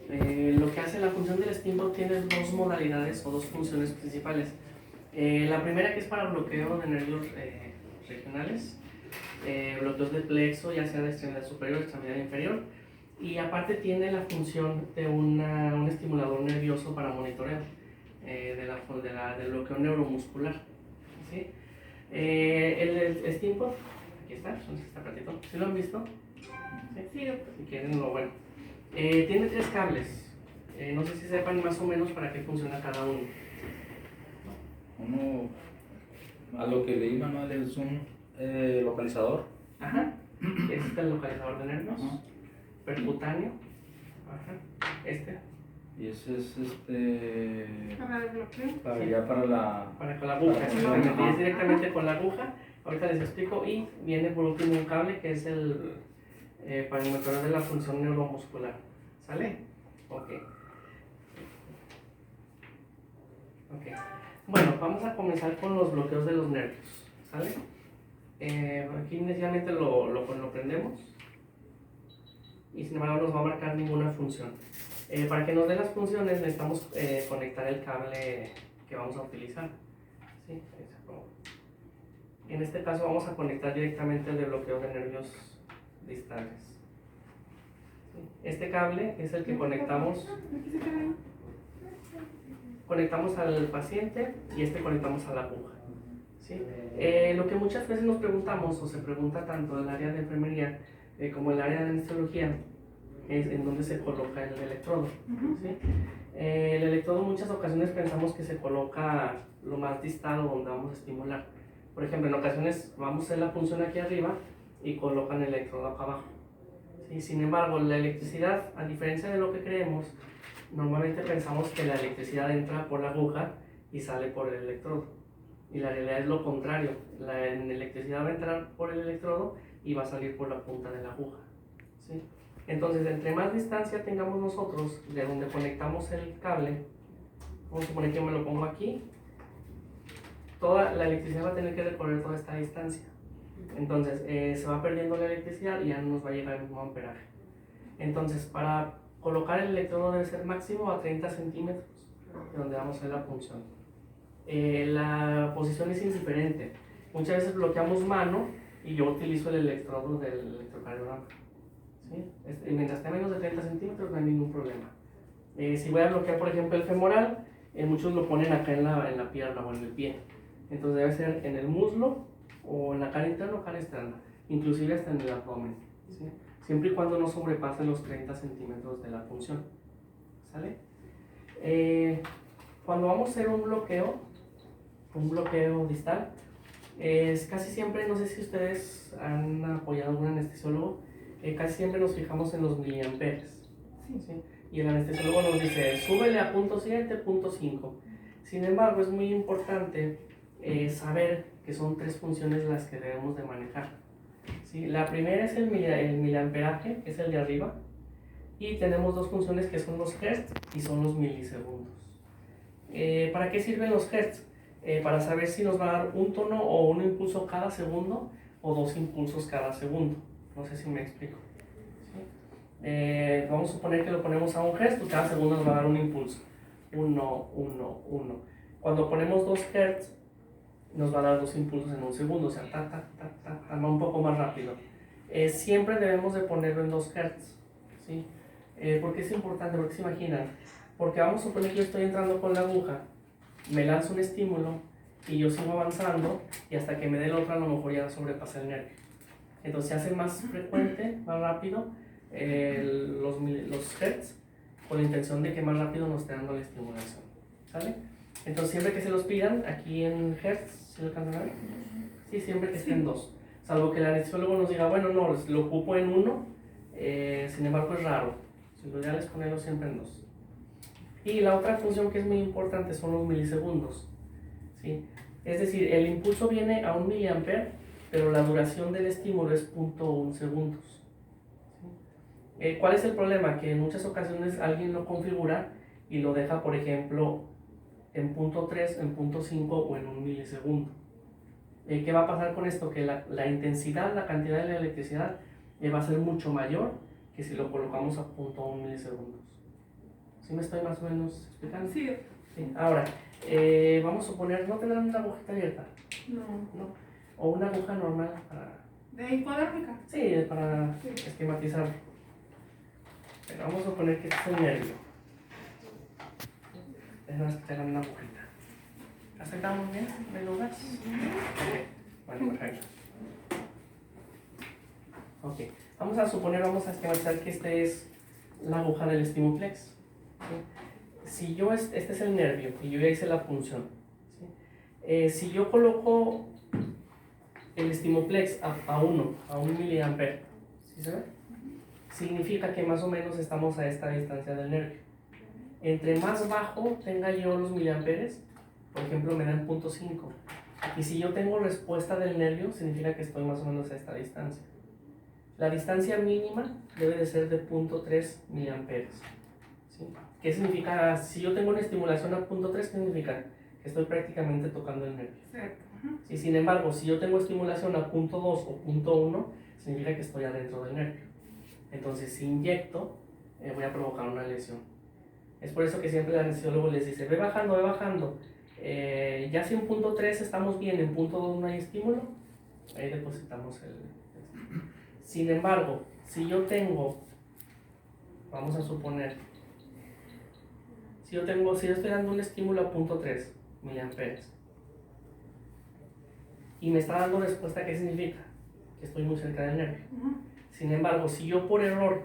Lo que hace la función del steamboat tiene dos modalidades o dos funciones principales. La primera, que es para bloqueo de nervios regionales, bloqueos del plexo, ya sea de extremidad superior o extremidad inferior, y aparte tiene la función de un estimulador nervioso para monitoreo del bloqueo neuromuscular, ¿sí? El steamboat, aquí está, está platito. ¿Sí lo han visto? Sí, si quieren lo bueno. Tiene tres cables. No sé si sepan más o menos para qué funciona cada uno. Uno, a lo que leí, manual, es un localizador. Ajá. Este es el localizador de nervios. Ajá. Percutáneo. Ajá. Este. Y ese es Para el bloqueo. para Sí. ya para la... Para con la aguja, para exactamente. la- Y es directamente con la aguja. Ahorita les explico. Y viene por último un cable que es el para el monitoreo de la función neuromuscular. ¿Sale? Ok. Ok. Bueno, vamos a comenzar con los bloqueos de los nervios. ¿Sale? Aquí inicialmente lo prendemos y sin embargo no nos va a marcar ninguna función. Para que nos dé las funciones necesitamos conectar el cable que vamos a utilizar. ¿Sí? En este caso vamos a conectar directamente el de bloqueo de nervios distales. ¿Sí? Este cable es el que conectamos al paciente y este conectamos a la aguja. ¿Sí? Lo que muchas veces nos preguntamos, o se pregunta tanto en el área de enfermería como en el área de anestesiología, es en dónde se coloca el electrodo. ¿Sí? El electrodo en muchas ocasiones pensamos que se coloca lo más distado donde vamos a estimular. Por ejemplo, en ocasiones vamos a hacer la función aquí arriba y colocan el electrodo acá abajo. ¿Sí? Sin embargo, la electricidad, a diferencia de lo que creemos, normalmente pensamos que la electricidad entra por la aguja y sale por el electrodo. Y la realidad es lo contrario. La electricidad va a entrar por el electrodo y va a salir por la punta de la aguja. ¿Sí? Entonces, entre más distancia tengamos nosotros de donde conectamos el cable, vamos a suponer que yo me lo pongo aquí, toda la electricidad va a tener que recorrer toda esta distancia. Entonces, se va perdiendo la electricidad y ya no nos va a llegar el mismo amperaje. Entonces, para colocar el electrodo debe ser máximo a 30 centímetros de donde vamos a hacer la punción. La posición es indiferente. Muchas veces bloqueamos mano y yo utilizo el electrodo del electrocardiograma. ¿Sí? Mientras esté a menos de 30 centímetros no hay ningún problema. Si voy a bloquear, por ejemplo, el femoral, muchos lo ponen acá en la pierna o en el pie. Entonces debe ser en el muslo o en la cara interna o cara externa, inclusive hasta en el abdomen. ¿Sí? Siempre y cuando no sobrepasen los 30 centímetros de la punción. ¿Sale? Cuando vamos a hacer un bloqueo distal, casi siempre, no sé si ustedes han apoyado a algún anestesiólogo, casi siempre nos fijamos en los miliamperes. ¿Sí? Y el anestesiólogo nos dice, súbele a punto 7, punto 5. Sin embargo, es muy importante saber que son tres funciones las que debemos de manejar. ¿Sí? La primera es el miliamperaje, que es el de arriba, y tenemos dos funciones que son los hertz y son los milisegundos. ¿Para qué sirven los hertz? Para saber si nos va a dar un tono o un impulso cada segundo o dos impulsos cada segundo. No sé si me explico. ¿Sí? Vamos a suponer que lo ponemos a un hertz, pues cada segundo nos va a dar un impulso. 1, 1, 1. Cuando ponemos 2 hertz, nos va a dar dos impulsos en un segundo, o sea, va un poco más rápido. Siempre debemos de ponerlo en 2 hertz. ¿Sí? ¿Por qué es importante? Porque se imaginan, porque vamos a suponer que yo estoy entrando con la aguja, me lanzo un estímulo y yo sigo avanzando y hasta que me dé el otro a lo mejor ya sobrepasa el nervio. Entonces se hace más frecuente, más rápido los hertz con la intención de que más rápido nos esté dando la estimulación. ¿Sale? Entonces siempre que se los pidan, aquí en hertz, ¿sí lo alcanzan a ver? Sí, siempre que estén 2. Salvo que el anestesiólogo nos diga, bueno, no, lo ocupo en 1, sin embargo es raro. Si lo ideal es ponerlo siempre en 2. Y la otra función que es muy importante son los milisegundos. ¿Sí? Es decir, el impulso viene a 1 miliampere, pero la duración del estímulo es 0.1 segundos. ¿Sí? ¿Cuál es el problema? Que en muchas ocasiones alguien lo configura y lo deja, por ejemplo, en 0.3, en 0.5 o en 1 milisegundo. ¿Qué va a pasar con esto? Que la intensidad, la cantidad de la electricidad va a ser mucho mayor que si lo colocamos a 0.1 milisegundos. ¿Sí me estoy más o menos explicando? Sí. Sí. Ahora, vamos a suponer, ¿no tendrán una agujita abierta? No. ¿No? O una aguja normal para... ¿De hipodérmica? Sí, para esquematizar. Pero vamos a suponer que este es el nervio. Déjanos que te hagan una agujita. ¿Aceptamos bien? ¿No hay lugar? Ok. Bueno, perfecto. Ok. Vamos a suponer, vamos a esquematizar que esta es la aguja del estimoplex. ¿Sí? Si yo, este es el nervio y yo ya hice la punción. ¿Sí? Si yo coloco el estimoplex a 1 miliampere, ¿sí se ve? Significa que más o menos estamos a esta distancia del nervio. Entre más bajo tenga yo los miliamperes, por ejemplo, me dan 0.5. Y si yo tengo respuesta del nervio, significa que estoy más o menos a esta distancia. La distancia mínima debe de ser de 0.3 miliamperes. ¿Sí? ¿Qué significa? Si yo tengo una estimulación a 0.3, ¿qué significa? Que estoy prácticamente tocando el nervio. Cierto. Sí, sin embargo, si yo tengo estimulación a 0.2 o 0.1, significa que estoy adentro del nervio. Entonces, si inyecto, voy a provocar una lesión. Es por eso que siempre el anestesiólogo les dice, ve bajando, ve bajando. Ya si en 0.3 estamos bien, en 0.2 no hay estímulo, ahí depositamos el... Sin embargo, si yo tengo, vamos a suponer, si yo estoy dando un estímulo a 0.3 miliamperes y me está dando respuesta, ¿qué significa? Que estoy muy cerca del nervio. Sin embargo, si yo por error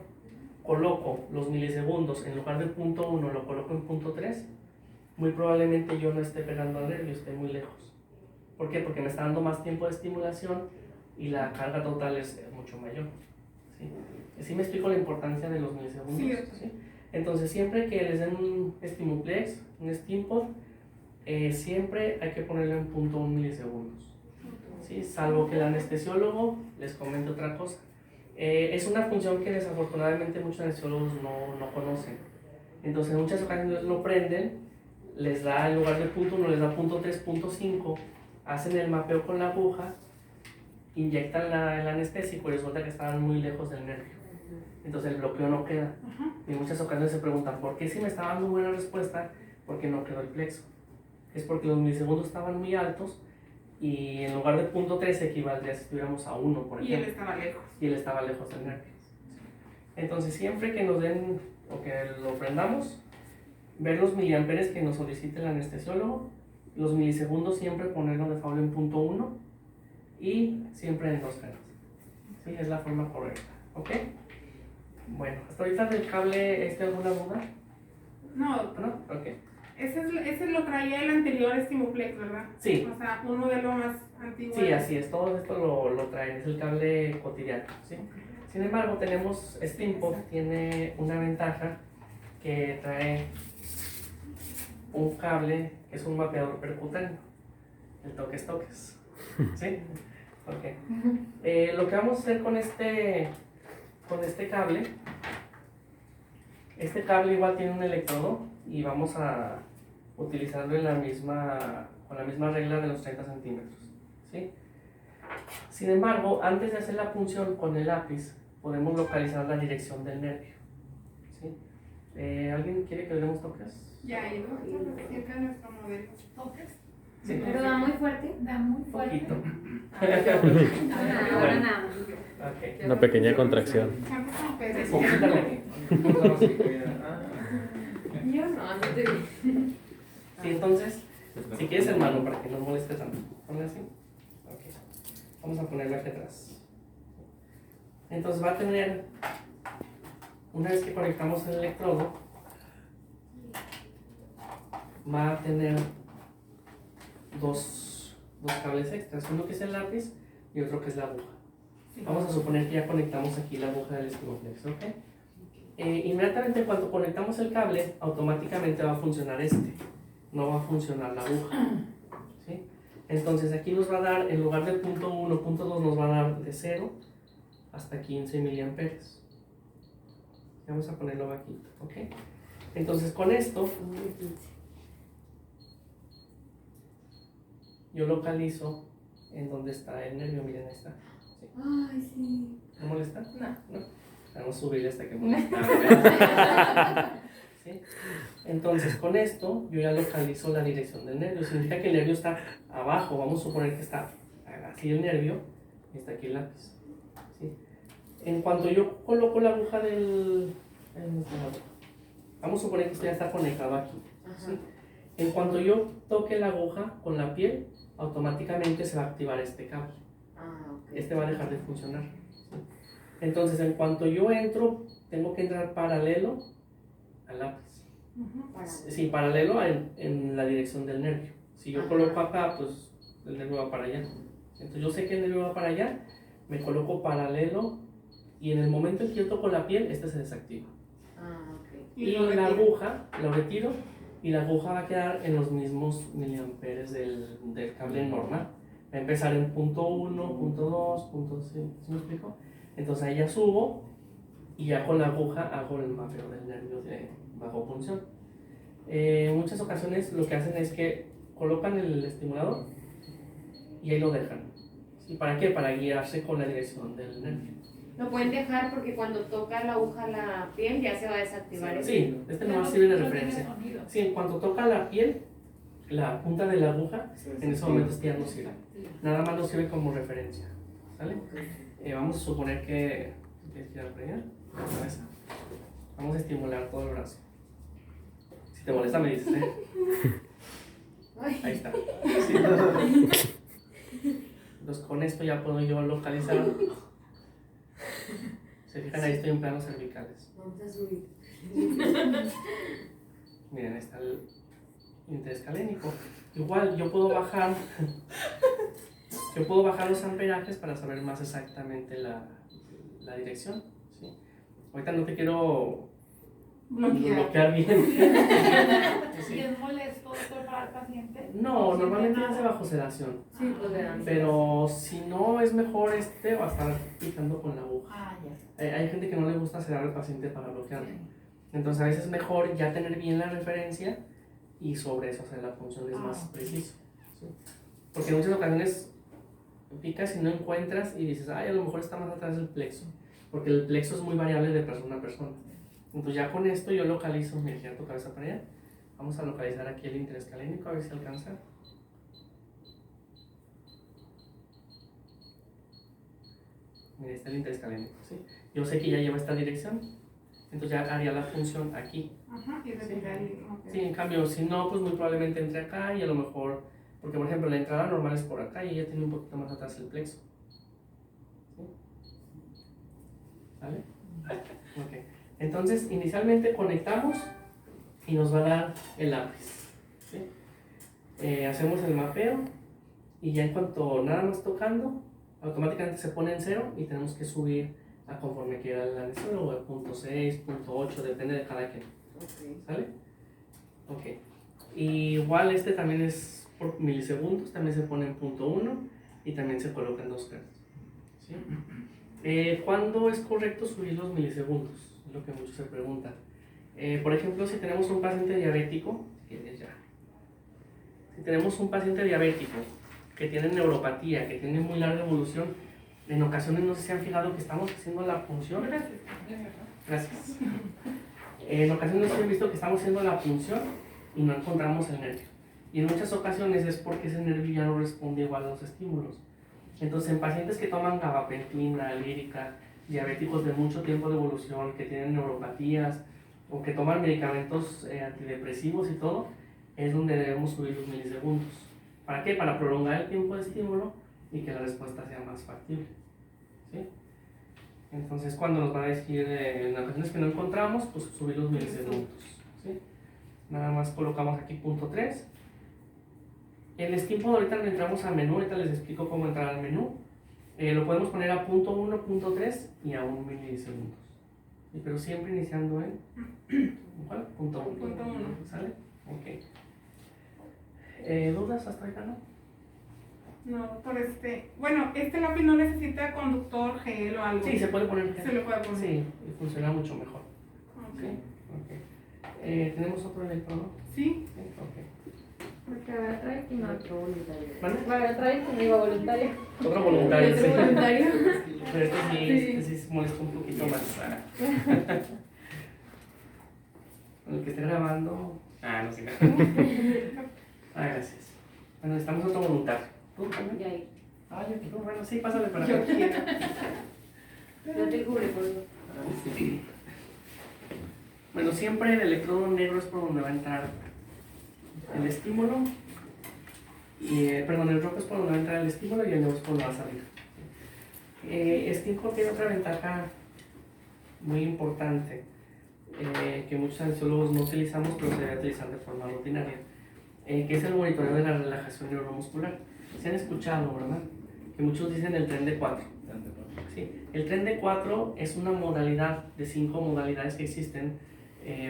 coloco los milisegundos, en lugar de 0.1 lo coloco en 0.3, muy probablemente yo no esté pegando al nervio, esté muy lejos. ¿Por qué? Porque me está dando más tiempo de estimulación y la carga total es mucho mayor. ¿Sí? ¿Sí me explico la importancia de los milisegundos? Sí. ¿Sí? Entonces, siempre que les den un estimuplex, un stimpod, siempre hay que ponerlo en 0.1 milisegundos. ¿Sí? Salvo que el anestesiólogo les comente otra cosa. Es una función que desafortunadamente muchos anestesiólogos no conocen. Entonces, en muchas ocasiones lo prenden, les da, en lugar de 0.1, les da 0.3, 0.5, hacen el mapeo con la aguja, inyectan el anestésico y resulta que estaban muy lejos del nervio. Entonces el bloqueo no queda. Y en muchas ocasiones se preguntan, ¿por qué si me estaba dando buena respuesta, por qué no quedó el plexo? Es porque los milisegundos estaban muy altos y en lugar de 0.3 equivaldría si estuviéramos a 1, por ejemplo. Y él estaba lejos. Y él estaba lejos del nervio. Entonces siempre que nos den o que lo prendamos, ver los miliamperes que nos solicite el anestesiólogo, los milisegundos siempre ponerlo de favor en 0.1 y siempre en 2 Hz. ¿Sí? Es la forma correcta. ¿Ok? Bueno, hasta ahorita del cable, ¿alguna duda? No, ¿No? Ok. ese lo traía el anterior Estimoplex, ¿verdad? Sí. O sea, un modelo más antiguo. Sí, así es. Todo esto lo traen. Es el cable cotidiano. ¿Sí? Sin embargo, tenemos Stimpod, tiene una ventaja que trae un cable que es un mapeador percutáneo, el toques. ¿Sí? Ok. Lo que vamos a hacer con este cable, este cable igual tiene un electrodo y vamos a utilizarlo con la misma regla de los 30 centímetros. ¿Sí? Sin embargo, antes de hacer la punción con el lápiz, podemos localizar la dirección del nervio. ¿Sí? ¿Alguien quiere que le demos toques? Ya ha ido. Cerca de nuestro modelo. ¿Toques? Sí. Pero da muy fuerte. Da muy Un fuerte. poquito. Ahora nada. Ok. Una pequeña contracción. ¿Cuántos son peces? Poquito aquí. Yo no te vi. Sí, entonces, si quieres hermano, para que no moleste tanto, ponle así. Ok. Vamos a ponerlo aquí atrás. Entonces va a tener, una vez que conectamos el electrodo, va a tener dos cables extras, uno que es el lápiz y otro que es la aguja. Vamos a suponer que ya conectamos aquí la aguja del estimoplex, ¿ok? Inmediatamente cuando conectamos el cable, automáticamente va a funcionar no va a funcionar la aguja, ¿sí? Entonces aquí nos va a dar, en lugar de 0.1, 0.2, nos va a dar de 0 hasta 15 miliamperes. Vamos a ponerlo aquí, ¿ok? Entonces con esto, yo localizo en donde está el nervio, miren, ahí está. ¿Sí? Ay, sí. ¿No molesta? No. ¿No? Vamos a subirle hasta que moleste. ¿sí? Entonces, con esto yo ya localizo la dirección del nervio. Significa que el nervio está abajo. Vamos a suponer que está así el nervio y está aquí el lápiz. ¿Sí? En cuanto yo coloco la aguja vamos a suponer que esto ya está conectado aquí. ¿Sí? En cuanto yo toque la aguja con la piel, automáticamente se va a activar este cable. Este va a dejar de funcionar. ¿Sí? Entonces, en cuanto yo entro, tengo que entrar paralelo al lápiz. Sí, paralelo en la dirección del nervio. Si yo coloco acá, pues el nervio va para allá. Entonces yo sé que el nervio va para allá, me coloco paralelo y en el momento en que yo toco la piel, este se desactiva. Y la aguja, lo retiro y la aguja va a quedar en los mismos miliamperes del cable normal. Va a empezar en punto 1, punto 2, punto 5, ¿sí me explico? Entonces ahí ya subo y ya con la aguja hago el mapeo del nervio de bajo punción. En muchas ocasiones lo que hacen es que colocan el estimulador y ahí lo dejan. ¿Y para qué? Para guiarse con la dirección del nervio. Lo pueden dejar porque cuando toca la aguja la piel ya se va a desactivar. Sí, este no sirve de referencia. Sí, en cuanto toca la piel, la punta de la aguja, en ese momento ya no sirve. Nada más nos sirve como referencia. ¿Sale? Vamos a suponer que tienes que ir a freír la cabeza. Vamos a estimular todo el brazo. Si te molesta me dices, ¿eh? Ahí está. Sí. Entonces con esto ya puedo yo localizar. Se fijan, ahí estoy en planos cervicales. Vamos a subir. Miren, ahí está el interescalénico. Igual yo puedo bajar los amperajes para saber más exactamente la dirección. ¿Sí? Ahorita no te quiero bloquear bien. ¿Y es molesto esto para el paciente? No, normalmente es de bajo sedación. Sí, pues le dan. Pero si no es mejor va a estar picando con la aguja. Hay gente que no le gusta sedar al paciente para bloquearlo. Entonces a veces es mejor ya tener bien la referencia y sobre eso hacer la función es más preciso. ¿Sí? Porque en muchas ocasiones picas y no encuentras y dices, ay, a lo mejor está más atrás del plexo. Porque el plexo es muy variable de persona a persona. Entonces ya con esto yo localizo, mira, gira tu cabeza para allá. Vamos a localizar aquí el interescalénico, a ver si alcanza. Mira, está el interescalénico, ¿sí? Yo sé que ya lleva esta dirección, entonces ya haría la función aquí. Y retirar el... Sí, en cambio, si no, pues muy probablemente entre acá y a lo mejor, porque por ejemplo la entrada normal es por acá y ella tiene un poquito más atrás el plexo. ¿Sí? ¿Vale? Ok. Entonces, inicialmente conectamos y nos va a dar el lápiz. ¿Sí? Hacemos el mapeo y ya en cuanto nada más tocando, automáticamente se pone en 0 y tenemos que subir a conforme quiera el anestesiólogo, al punto 6, punto 8, depende de cada quien. ¿Sale? Ok. Y igual este también es por milisegundos, también se pone en punto 1 y también se coloca en 2 Hz. ¿Sí? ¿Cuándo es correcto subir los milisegundos? Es lo que muchos se preguntan. Por ejemplo, si tenemos un paciente diabético, si tenemos un paciente diabético que tiene neuropatía, que tiene muy larga evolución, en ocasiones no sé si han fijado que estamos haciendo la punción. Gracias. En ocasiones sí he visto que estamos haciendo la punción y no encontramos el nervio. Y en muchas ocasiones es porque ese nervio ya no responde igual a los estímulos. Entonces, en pacientes que toman gabapentina, lírica, diabéticos de mucho tiempo de evolución, que tienen neuropatías o que toman medicamentos antidepresivos y todo, es donde debemos subir los milisegundos. ¿Para qué? Para prolongar el tiempo de estímulo y que la respuesta sea más factible. ¿Sí? Entonces, cuando nos va a decir en ocasiones que no encontramos, pues subir los milisegundos. ¿Sí? Nada más colocamos aquí punto 3. En el tiempo ahorita entramos al menú, ahorita les explico cómo entrar al menú. Lo podemos poner a punto 1, punto 3 y a 1 milisegundos. ¿Sí? Pero siempre iniciando en ¿cuál? Punto 1. Punto 1. ¿Sale? Ok. ¿Dudas hasta ahorita no? No, por bueno, este lápiz no necesita conductor, gel o algo. Sí, se puede poner. Se le puede poner. Sí, y funciona mucho mejor. Ok. ¿Sí? Ok. ¿Tenemos otro electrodo? Sí. Sí, ok. Porque ahora trae que no. ¿Vale? Ahora trae conmigo voluntario. Otro voluntario, sí. Otro voluntario. Pero este sí se molesta un poquito más. Con el que esté grabando. No sé. Gracias. Bueno, necesitamos otro voluntario. ¿Tú también? Ya ahí. Tú, bueno, sí, pásale para Yo acá. quiero. No te cubre, por favor. Sí. Bueno, siempre el electrodo negro es por donde va a entrar el estímulo. Perdón, el rojo es por donde va a entrar el estímulo y el negro es por donde va a salir. Este input tiene otra ventaja muy importante que muchos anestesiólogos no utilizamos, pero se debe utilizar de forma rutinaria, que es el monitoreo de la relajación neuromuscular. Se han escuchado, ¿verdad? Que muchos dicen el tren de 4. Sí, el tren de 4 es una modalidad de 5 modalidades que existen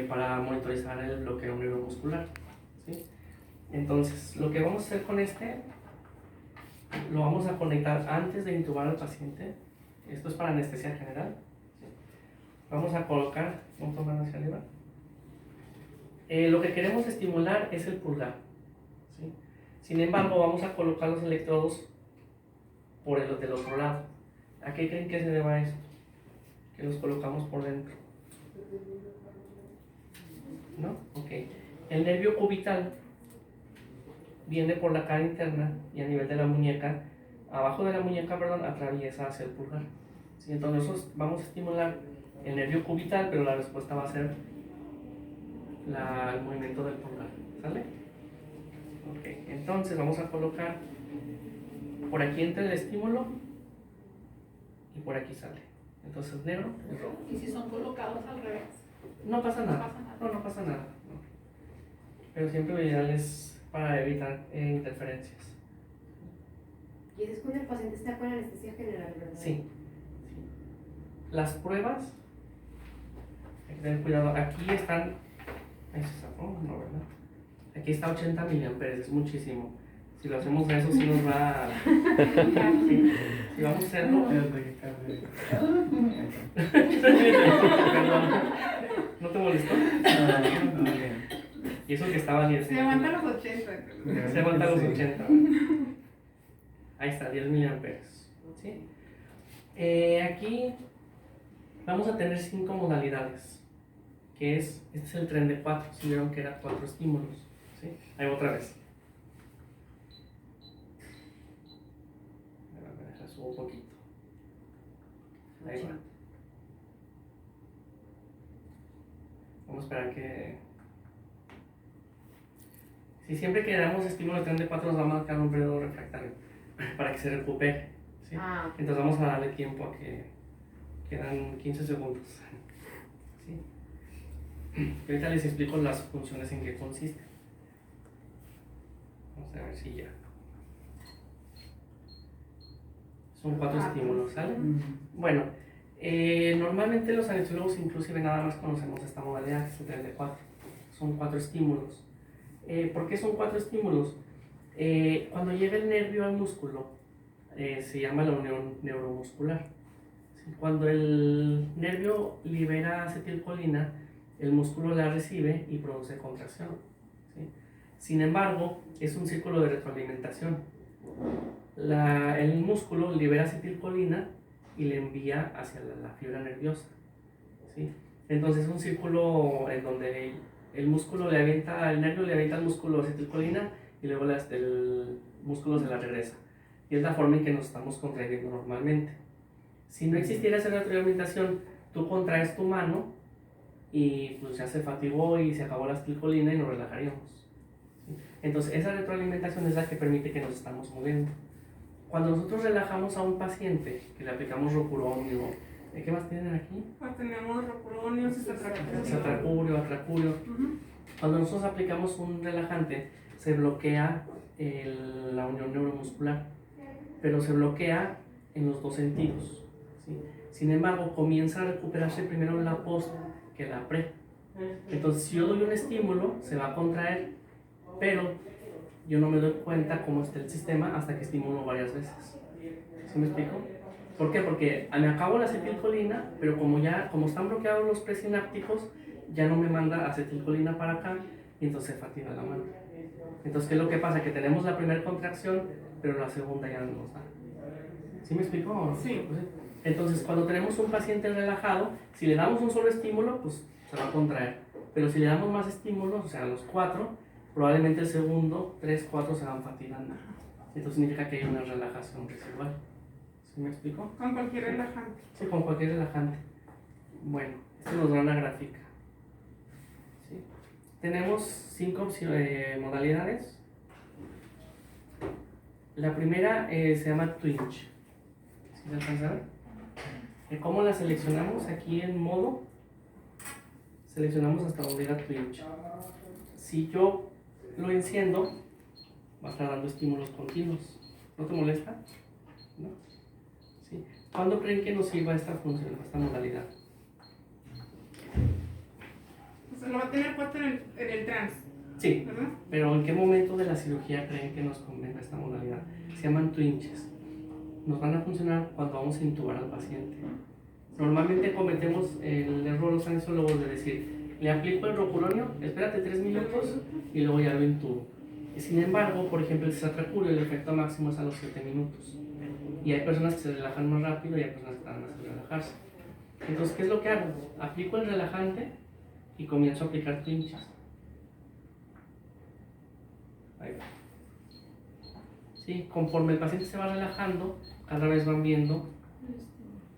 para monitorizar el bloqueo neuromuscular. ¿Sí? Entonces, lo que vamos a hacer con lo vamos a conectar antes de intubar al paciente. Esto es para anestesia general. ¿Sí? Vamos a colocar un poco más hacia arriba. Lo que queremos estimular es el pulgar. ¿Sí? Sin embargo, vamos a colocar los electrodos por del otro lado. ¿A qué creen que se deba esto? Que los colocamos por dentro. ¿No? Ok. El nervio cubital viene por la cara interna y a nivel de la muñeca, abajo de la muñeca, perdón, atraviesa hacia el pulgar. ¿Sí? Entonces nosotros vamos a estimular el nervio cubital, pero la respuesta va a ser el movimiento del pulgar. ¿Sale? Ok. Entonces vamos a colocar por aquí entra el estímulo y por aquí sale. Entonces negro y rojo. ¿Y si son colocados al revés? No pasa nada. No pasa nada. No pasa nada. No. Pero siempre lo ideal es para evitar interferencias. Y eso es cuando el paciente está con anestesia general, ¿verdad? Sí. Las pruebas, hay que tener cuidado. Aquí están. Ahí se sacó, no, ¿verdad? Aquí está 80 miliamperes, es muchísimo. Si lo hacemos de eso, sí nos va a. Sí. Si vamos a hacerlo. Perdón. ¿No te molestó? Y eso que estaba 10. Se aguanta los 80. Se aguanta los 80. Ahí está, 10 miliamperes. ¿Sí? Aquí vamos a tener 5 modalidades. Que es, este es el tren de 4. Si vieron que era 4 estímulos. ¿Sí? Ahí otra vez. Subo un poquito. Ahí va. Vamos a esperar que. Si siempre que damos estímulo de tren de 4 nos va a marcar un periodo refractario para que se recupere. ¿Sí? Entonces vamos a darle tiempo a que quedan 15 segundos. ¿Sí? Y ahorita les explico las funciones en qué consiste. Vamos a ver si ya. Son 4 estímulos, ¿sale? Bueno, normalmente los anestesiólogos inclusive nada más conocemos esta modalidad, que es el tren de 4. Son 4 estímulos. ¿Por qué son 4 estímulos? Cuando llega el nervio al músculo, se llama la unión neuromuscular. ¿Sí? Cuando el nervio libera acetilcolina, el músculo la recibe y produce contracción. ¿Sí? Sin embargo, es un círculo de retroalimentación. El músculo libera acetilcolina y le envía hacia la fibra nerviosa. ¿Sí? Entonces es un círculo en donde el nervio le avienta al músculo acetilcolina y luego el músculo se la regresa. Y es la forma en que nos estamos contrayendo normalmente. Si no existiera esa retroalimentación, tú contraes tu mano y pues ya se fatigó y se acabó la acetilcolina y nos relajaríamos. ¿Sí? Entonces esa retroalimentación es la que permite que nos estamos moviendo. Cuando nosotros relajamos a un paciente, que le aplicamos rocuronio, ¿qué más tienen aquí? Pues tenemos rocuronio, Cisatracurio, atracurio. Cuando nosotros aplicamos un relajante, se bloquea la unión neuromuscular, pero se bloquea en los dos sentidos. ¿Sí? Sin embargo, comienza a recuperarse primero la post que la pre. Entonces, si yo doy un estímulo, se va a contraer, pero yo no me doy cuenta cómo está el sistema hasta que estimulo varias veces. ¿Sí me explico? ¿Por qué? Porque me acabo la acetilcolina, pero como están bloqueados los presinápticos, ya no me manda acetilcolina para acá y entonces se fatiga la mano. Entonces, ¿qué es lo que pasa? Que tenemos la primera contracción, pero la segunda ya no nos da. ¿Sí me explico o no? Sí. Entonces, cuando tenemos un paciente relajado, si le damos un solo estímulo, pues se va a contraer. Pero si le damos más estímulos, o sea, los 4, probablemente el segundo, 3, 4 se van fatigando. Esto significa que hay una relajación residual. ¿Sí me explico? Con cualquier relajante. Sí, con cualquier relajante. Bueno, esto nos da una gráfica. ¿Sí? Tenemos 5 modalidades. La primera se llama twinge. ¿Sí se alcanza a ver? ¿Cómo la seleccionamos? Aquí en modo, seleccionamos hasta donde diga twinge. Si yo lo enciendo, va a estar dando estímulos continuos. ¿No te molesta? ¿No? ¿Sí? ¿Cuándo creen que nos sirva esta función, esta modalidad? O sea, lo va a tener puesto en el trans, Sí, ¿verdad? pero ¿en qué momento de la cirugía creen que nos convenga esta modalidad? Se llaman twinges. Nos van a funcionar cuando vamos a intubar al paciente. Normalmente cometemos el error los anestesiólogos de decir, le aplico el rocuronio, espérate 3 minutos y luego ya lo intubo. Sin embargo, por ejemplo, el cisatracurio, el efecto máximo es a los 7 minutos. Y hay personas que se relajan más rápido y hay personas que tardan más en relajarse. Entonces, ¿qué es lo que hago? Aplico el relajante y comienzo a aplicar twinges. Ahí va. Sí, conforme el paciente se va relajando, cada vez van viendo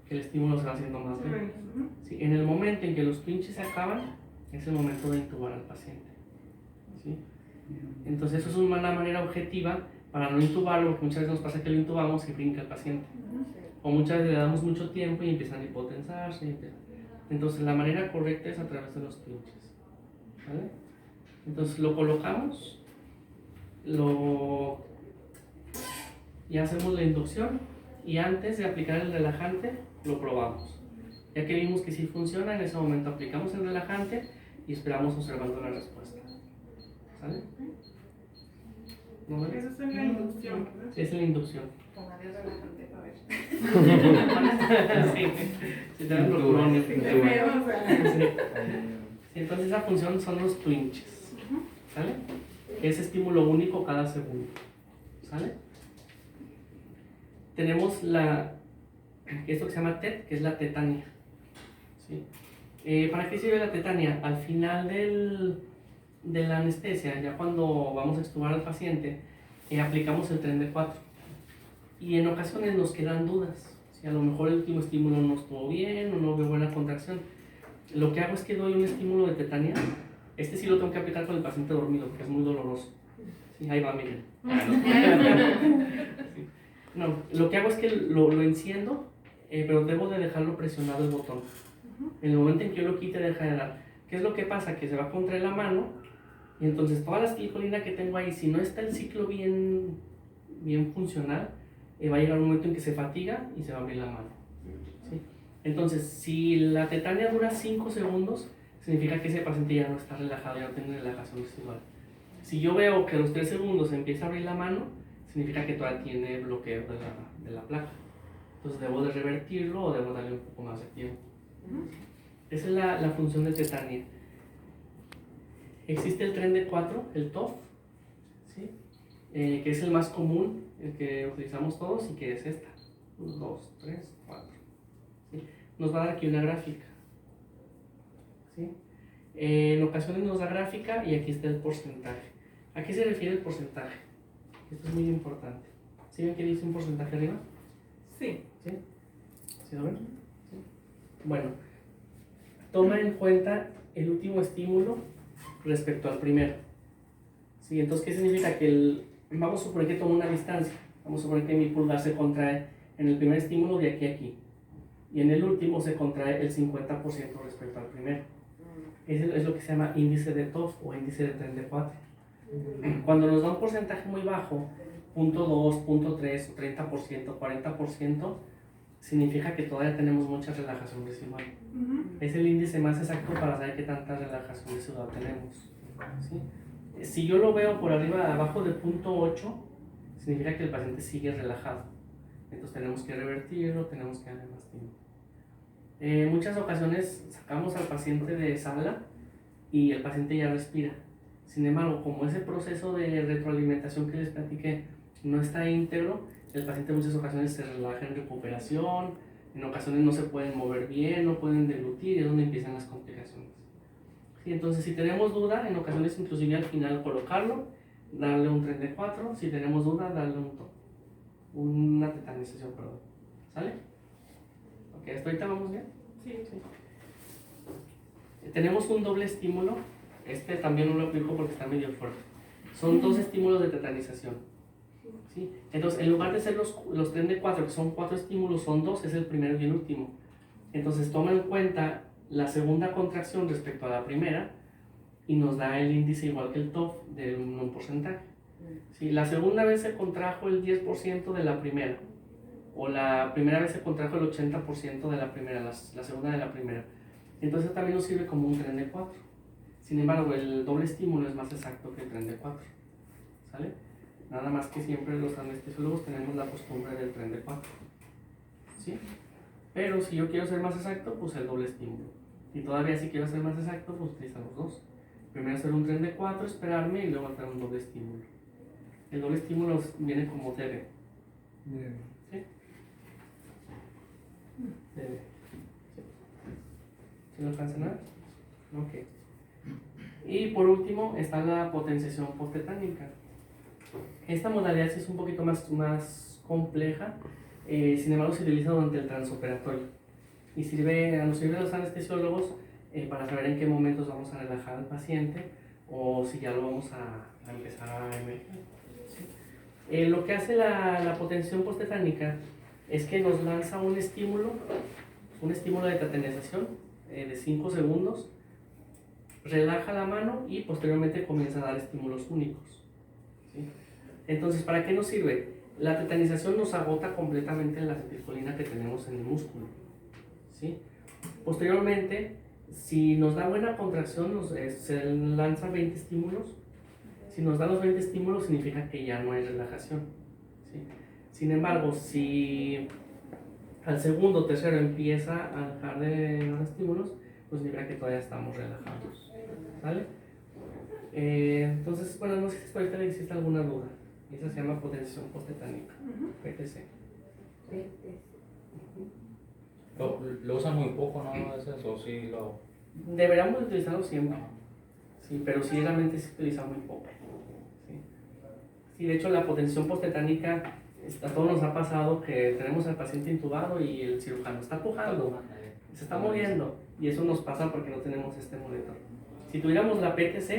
que el estímulo se va haciendo más lento. Sí, en el momento en que los twinges se acaban, es el momento de intubar al paciente. ¿Sí? Entonces eso es una manera objetiva para no intubarlo, porque muchas veces nos pasa que lo intubamos y brinca el paciente. O muchas veces le damos mucho tiempo y empiezan a hipotensarse. Entonces la manera correcta es a través de los twinges. ¿Vale? Entonces lo colocamos, ya hacemos la inducción y antes de aplicar el relajante lo probamos. Ya que vimos que sí funciona, en ese momento aplicamos el relajante y esperamos observando la respuesta. ¿Sale? ¿No ves? Eso es en la inducción, ¿verdad? Sí, es la inducción. Póngale relajante para ver. Sí, te dan rocuronio. Sí, primero, o sea. Sí. Entonces esa función son los twinges. ¿Sale? Es estímulo único cada segundo. ¿Sale? Tenemos esto que se llama TET, que es la tetania. ¿Sí? ¿Para qué sirve la tetania? Al final de la anestesia, ya cuando vamos a extubar al paciente, aplicamos el tren de 4. Y en ocasiones nos quedan dudas. Si a lo mejor el último estímulo no estuvo bien o no hubo buena contracción. Lo que hago es que doy un estímulo de tetania. Este sí lo tengo que aplicar con el paciente dormido, porque es muy doloroso. Sí, ahí va, Miguel. Sí. No, lo que hago es que lo enciendo, pero debo de dejarlo presionado el botón. En el momento en que yo lo quite, deja de dar. ¿Qué es lo que pasa? Que se va a contraer la mano y entonces toda la acetilicolina que tengo ahí, si no está el ciclo bien funcional, va a llegar un momento en que se fatiga y se va a abrir la mano. ¿Sí? Entonces, si la tetania dura 5 segundos, significa que ese paciente ya no está relajado, ya no tiene relajación residual. Si yo veo que a los 3 segundos empieza a abrir la mano, significa que todavía tiene bloqueo de la placa. Entonces debo de revertirlo o debo darle un poco más de tiempo. Esa es la función de tetania. Existe el tren de 4, el TOF, ¿sí? Que es el más común, el que utilizamos todos y que es esta. 1, 2, 3, 4. ¿Sí? Nos va a dar aquí una gráfica. ¿Sí? En ocasiones nos da gráfica y aquí está el porcentaje. ¿A qué se refiere el porcentaje? Esto es muy importante. ¿Sí ven que dice un porcentaje arriba? Sí. ¿Sí? ¿Sí lo ven? ¿Sí? Bueno, toma en cuenta el último estímulo respecto al primero. ¿Sí? Entonces, ¿qué significa? Que vamos a suponer que toma una distancia. Vamos a suponer que mi pulgar se contrae en el primer estímulo de aquí a aquí. Y en el último se contrae el 50% respecto al primero. Ese es lo que se llama índice de TOF o índice de tren de 4. Cuando nos da un porcentaje muy bajo, 0.2, 0.3, 30%, 40%, significa que todavía tenemos mucha relajación residual. Es el índice más exacto para saber qué tanta relajación residual tenemos. ¿Sí? Si yo lo veo por arriba, abajo de 0.8, significa que el paciente sigue relajado. Entonces tenemos que revertirlo, tenemos que darle más tiempo. En muchas ocasiones sacamos al paciente de sala y el paciente ya respira. Sin embargo, como ese proceso de retroalimentación que les platiqué no está íntegro, el paciente en muchas ocasiones se relaja en recuperación, en ocasiones no se pueden mover bien, no pueden deglutir y es donde empiezan las complicaciones. Sí, entonces, si tenemos duda, en ocasiones inclusive al final colocarlo, darle un tren de 4, si tenemos duda, darle un TOF, una tetanización, perdón. ¿Sale? Ok, ¿hasta ahorita vamos bien? Sí. Tenemos un doble estímulo, este también no lo aplico porque está medio fuerte. Son 2 estímulos de tetanización. ¿Sí? Entonces, en lugar de ser los tren de 4, que son 4 estímulos, son 2, es el primero y el último. Entonces, toma en cuenta la segunda contracción respecto a la primera y nos da el índice igual que el TOF de un porcentaje. ¿Sí? La segunda vez se contrajo el 10% de la primera, o la primera vez se contrajo el 80% de la primera, la segunda de la primera. Entonces también nos sirve como un tren de 4. Sin embargo, el doble estímulo es más exacto que el tren de 4. ¿Sale? Nada más que siempre los anestesiólogos tenemos la costumbre del tren de 4. ¿Sí? Pero si yo quiero ser más exacto, pues el doble estímulo. Y todavía si quiero ser más exacto, pues utilizar los dos. Primero hacer un tren de 4, esperarme y luego hacer un doble estímulo. El doble estímulo viene como debe. ¿Sí? Debe. ¿Sí lo alcanza nada? Ok. Y por último está la potenciación posttetánica. Esta modalidad sí es un poquito más compleja, sin embargo se utiliza durante el transoperatorio y nos sirve a los anestesiólogos para saber en qué momentos vamos a relajar al paciente o si ya lo vamos a empezar a emerger. ¿Sí? Lo que hace la potenciación posttetánica es que nos lanza un estímulo de tetanización de 5 segundos, relaja la mano y posteriormente comienza a dar estímulos únicos. ¿Sí? Entonces, ¿para qué nos sirve? La tetanización nos agota completamente la acetilcolina que tenemos en el músculo. ¿Sí? Posteriormente, si nos da buena contracción, se lanzan 20 estímulos. Si nos da los 20 estímulos, significa que ya no hay relajación. ¿Sí? Sin embargo, si al segundo o tercero empieza a dejar de dar estímulos, pues significa que todavía estamos relajados. ¿Vale? Entonces, bueno, no sé si ahorita existe alguna duda. Esa se llama potenciación posttetánica, PTC. Lo usan muy poco, ¿no? A veces, o sí lo... Deberíamos utilizarlo siempre, sí, pero sí realmente se utiliza muy poco. Sí. Sí, de hecho la potenciación posttetánica, a todos nos ha pasado que tenemos al paciente intubado y el cirujano está pujando, se está moviendo, y eso nos pasa porque no tenemos este monitor. Si tuviéramos la PTC,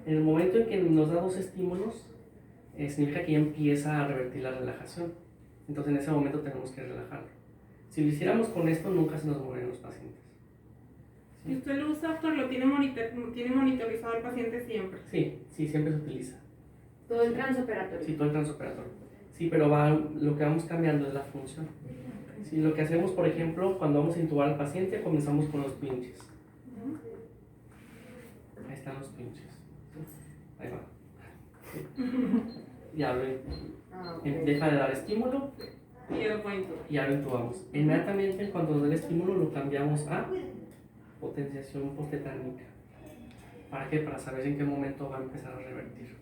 en el momento en que nos da 2 estímulos, significa que ya empieza a revertir la relajación. Entonces en ese momento tenemos que relajarlo. Si lo hiciéramos con esto, nunca se nos mueren los pacientes. ¿Sí? ¿Y usted lo usa, doctor? ¿Lo tiene monitorizado el paciente siempre? Sí, siempre se utiliza. Todo el transoperatorio. Sí, todo el transoperatorio. Sí, pero lo que vamos cambiando es la función. Sí, lo que hacemos, por ejemplo, cuando vamos a intubar al paciente, comenzamos con los pinches. Ahí están los pinches. Ahí va. Sí. Ya deja de dar estímulo y ya lo intubamos. Inmediatamente, cuando nos da el estímulo, lo cambiamos a potenciación posttetánica. ¿Para qué? Para saber en qué momento va a empezar a revertir.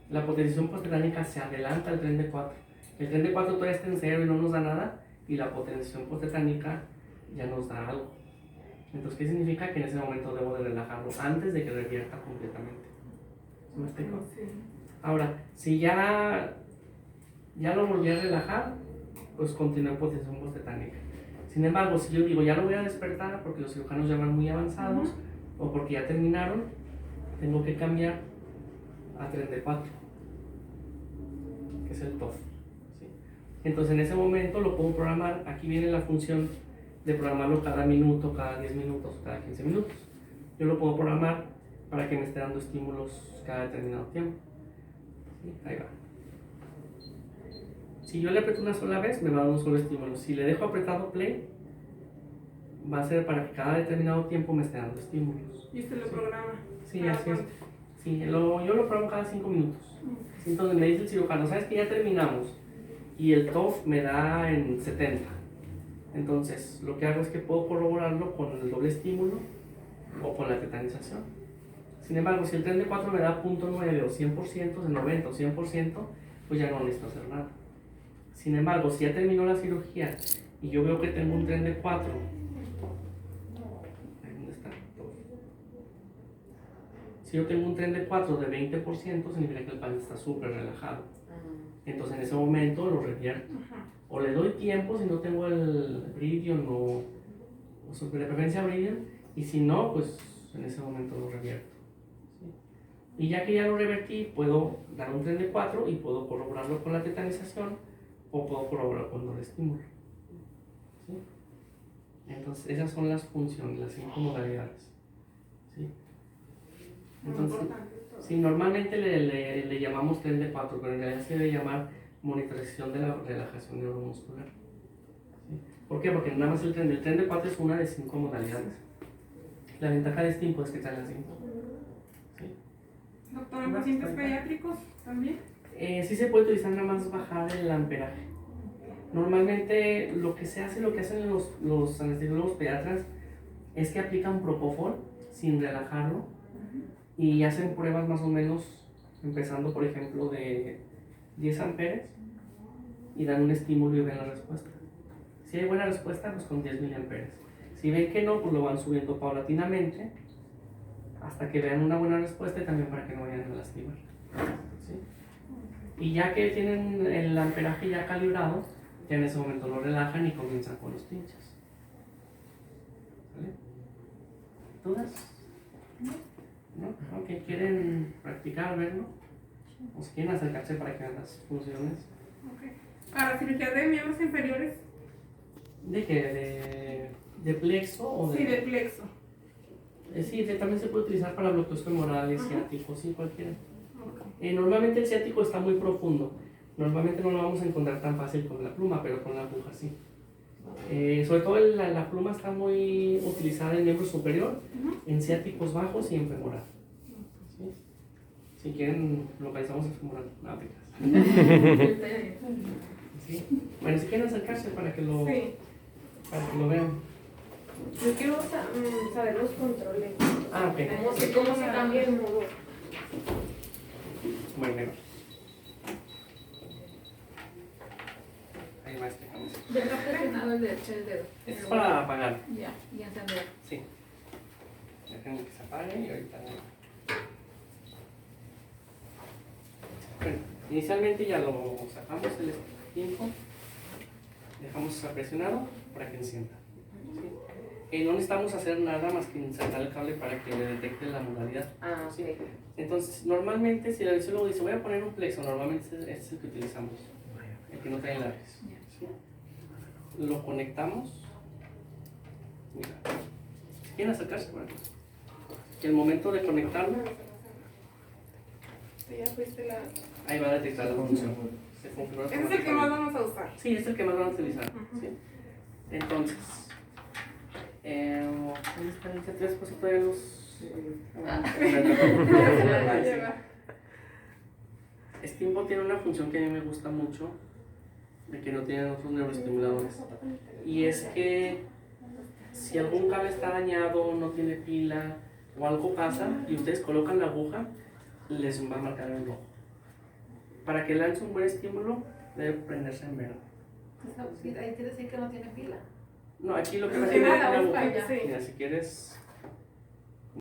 La potenciación posttetánica se adelanta al tren de 4. El tren de 4 todavía está en 0 y no nos da nada, y la potenciación posttetánica ya nos da algo. Entonces, ¿qué significa? Que en ese momento debo de relajarlo antes de que revierta completamente. ¿Sí me explico? Sí. Ahora, si ya lo volví a relajar, pues continúo en potenciación posttetánica. Sin embargo, si yo digo ya lo voy a despertar porque los cirujanos ya van muy avanzados o porque ya terminaron, tengo que cambiar a 34, que es el TOF. ¿Sí? Entonces en ese momento lo puedo programar. Aquí viene la función de programarlo cada minuto, cada 10 minutos, cada 15 minutos. Yo lo puedo programar para que me esté dando estímulos cada determinado tiempo. ¿Sí? Ahí va. Si yo le aprieto una sola vez, me va a dar un solo estímulo. Si le dejo apretado play, va a ser para que cada determinado tiempo me esté dando estímulos. ¿Y usted lo programa? Sí, así es. Sí, yo lo programo cada 5 minutos. Entonces me dice el cirujano, ¿sabes que ya terminamos? Y el TOF me da en 70. Entonces, lo que hago es que puedo corroborarlo con el doble estímulo o con la tetanización. Sin embargo, si el tren de 4 me da 0.9 o 100%, de 90 o 100%, pues ya no necesito hacer nada. Sin embargo, si ya terminó la cirugía y yo veo que tengo un tren de 4, ¿dónde está? Si yo tengo un tren de 4 de 20%, significa que el paciente está súper relajado. Entonces en ese momento lo revierto. Ajá. O le doy tiempo si no tengo el Bridion o de preferencia Bridion, y si no, pues en ese momento lo revierto. ¿Sí? Y ya que ya lo revertí, puedo dar un tren de 4 y puedo corroborarlo con la tetanización o puedo corroborarlo con el estímulo. ¿Sí? Entonces esas son las funciones, las 5 modalidades. ¿Sí? Entonces, sí, normalmente le llamamos tren de 4, pero en realidad se debe llamar monitorización de la relajación neuromuscular. ¿Sí? ¿Por qué? Porque nada más el tren de 4 es una de 5 modalidades. La ventaja de este es que trae las 5. ¿Sí? Doctor, ¿en pacientes pediátricos también? Sí se puede utilizar nada más bajar el amperaje. Normalmente lo que hacen los anestesiólogos pediatras es que aplican propofol sin relajarlo y hacen pruebas más o menos empezando por ejemplo de 10 amperes y dan un estímulo y ven la respuesta. Si hay buena respuesta, pues con 10 miliamperes. Si ven que no, pues lo van subiendo paulatinamente hasta que vean una buena respuesta y también para que no vayan a lastimar. ¿Sí? Y ya que tienen el amperaje ya calibrado, ya en ese momento lo relajan y comienzan con los pinches. ¿Vale? ¿Dudas? ¿No? Ok, ¿quieren practicar, verlo? ¿O si quieren acercarse para que vean las funciones? Okay. Para cirugía de miembros inferiores, ¿De qué? ¿De plexo o de...? sí, de plexo. Sí, también se puede utilizar para bloqueos femorales, Ajá. ciáticos, sí, cualquiera. Okay. Normalmente el ciático está muy profundo. Normalmente no lo vamos a encontrar tan fácil con la pluma, pero con la aguja sí. Sobre todo la pluma está muy utilizada en miembro superior, en ciáticos bajos y en femoral. ¿Sí? Si quieren, localizamos el femoral. No, te creas. ¿Sí? Bueno, si quieren acercarse para que lo, Sí. para que lo vean. Yo quiero saber los controles. Ah, ok. ¿Cómo se cambia el modo? Bueno, ahí va este cambio. Ya está presionado el dedo. Esto es para apagar. Ya, y encender. Sí. Dejen que se apague y ahorita. Bueno, inicialmente ya lo sacamos el tiempo. Dejamos presionado para que encienda. ¿Sí? No necesitamos hacer nada más que insertar el cable para que le detecte la modalidad. Ah, ¿Sí? ok. Entonces, normalmente, si el anestesiólogo dice voy a poner un plexo, normalmente este es el que utilizamos, el que no trae lares. ¿Sí? Lo conectamos. Mira, si quieren acercarse, bueno, y el momento de conectarlo, Sí, ya fuiste la... ahí va a detectar la función. Se configura Ese es el que más vamos a usar. Sí, es el que más van a utilizar. Ujú. ¿Sí? Entonces, ¿dónde están el C3? Pues todavía los... Ya lleva. Steambo tiene una función que a mí me gusta mucho y que no tienen otros neuroestimuladores. Y es que si algún cable está dañado, no tiene pila o algo pasa y ustedes colocan la aguja, les va a marcar en rojo. Para que lance un buen estímulo, debe prenderse en verde. Ahí quiere decir que no tiene pila. No, aquí lo que pasa es Tiene que la la aguja, aguja. sí. Mira, si quieres